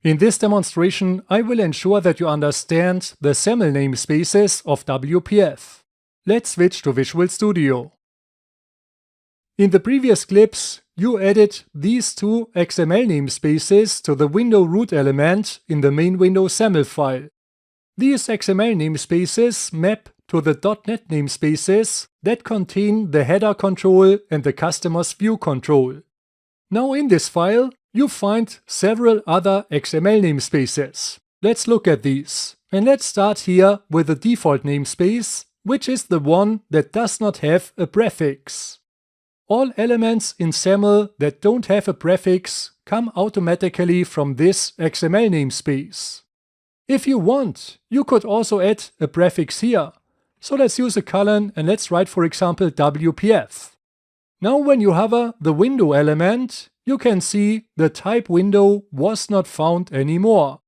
In this demonstration, I will ensure that you understand the SAML namespaces of WPF. Let's switch to Visual Studio. In the previous clips, you added these two XML namespaces to the window root element in the main window SAML file. These XML namespaces map to the .NET namespaces that contain the header control and the customer's view control. Now in this file, you find several other XML namespaces. Let's look at these. And let's start here with the default namespace, which is the one that does not have a prefix. All elements in SAML that don't have a prefix come automatically from this XML namespace. If you want, you could also add a prefix here. So let's use a colon and let's write, for example, WPF. Now when you hover the window element, you can see the type window was not found anymore.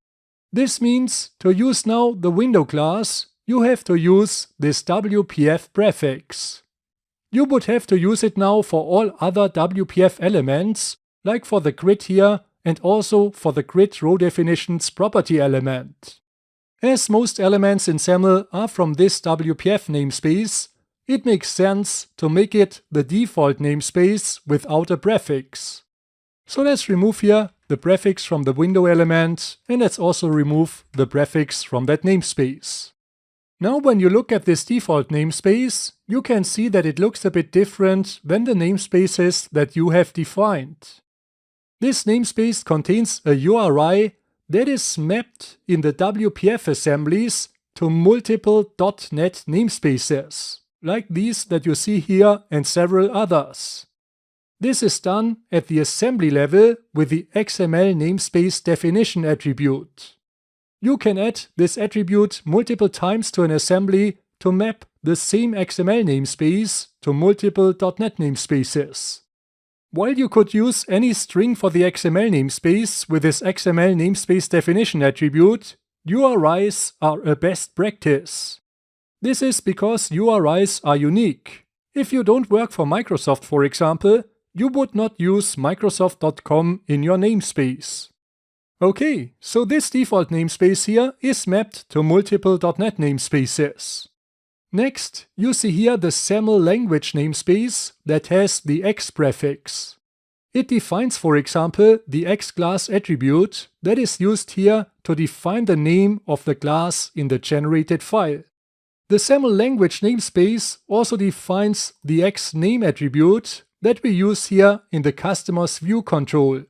This means to use now the window class, you have to use this WPF prefix. You would have to use it now for all other WPF elements, like for the grid here and also for the grid row definitions property element. As most elements in SAML are from this WPF namespace, it makes sense to make it the default namespace without a prefix. So let's remove here the prefix from the window element, and let's also remove the prefix from that namespace. Now when you look at this default namespace, you can see that it looks a bit different than the namespaces that you have defined. This namespace contains a URI that is mapped in the WPF assemblies to multiple .NET namespaces, like these that you see here and several others. This is done at the assembly level with the XML namespace definition attribute. You can add this attribute multiple times to an assembly to map the same XML namespace to multiple .NET namespaces. While you could use any string for the XML namespace with this XML namespace definition attribute, URIs are a best practice. This is because URIs are unique. If you don't work for Microsoft, for example, you would not use Microsoft.com in your namespace. Okay, so this default namespace here is mapped to multiple .NET namespaces. Next, you see here the SAML language namespace that has the X prefix. It defines, for example, the X class attribute that is used here to define the name of the class in the generated file. The SAML language namespace also defines the X name attribute that we use here in the customer's view control.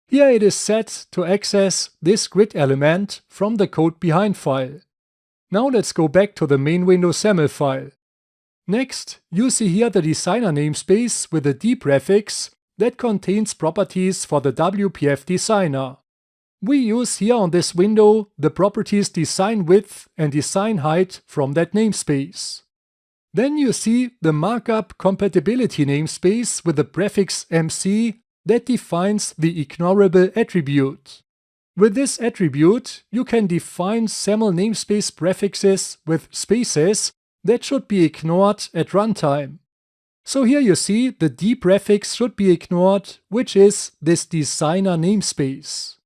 Here it is set to access this grid element from the code behind file. Now let's go back to the main window SAML file. Next, you see here the designer namespace with a D prefix that contains properties for the WPF designer. We use here on this window the properties design width and design height from that namespace. Then you see the markup compatibility namespace with the prefix MC that defines the ignorable attribute. With this attribute, you can define SAML namespace prefixes with spaces that should be ignored at runtime. So here you see the D prefix should be ignored, which is this designer namespace.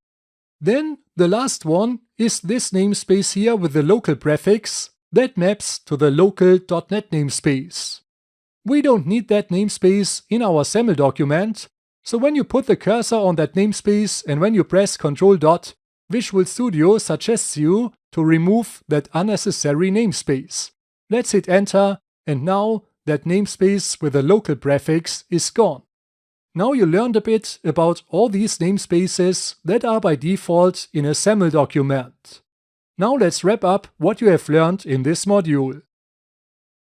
Then the last one is this namespace here with the local prefix that maps to the local .NET namespace. We don't need that namespace in our SAML document, so when you put the cursor on that namespace and when you press Ctrl+, Visual Studio suggests you to remove that unnecessary namespace. Let's hit enter, and now that namespace with a local prefix is gone. Now you learned a bit about all these namespaces that are by default in a SAML document. Now let's wrap up what you have learned in this module.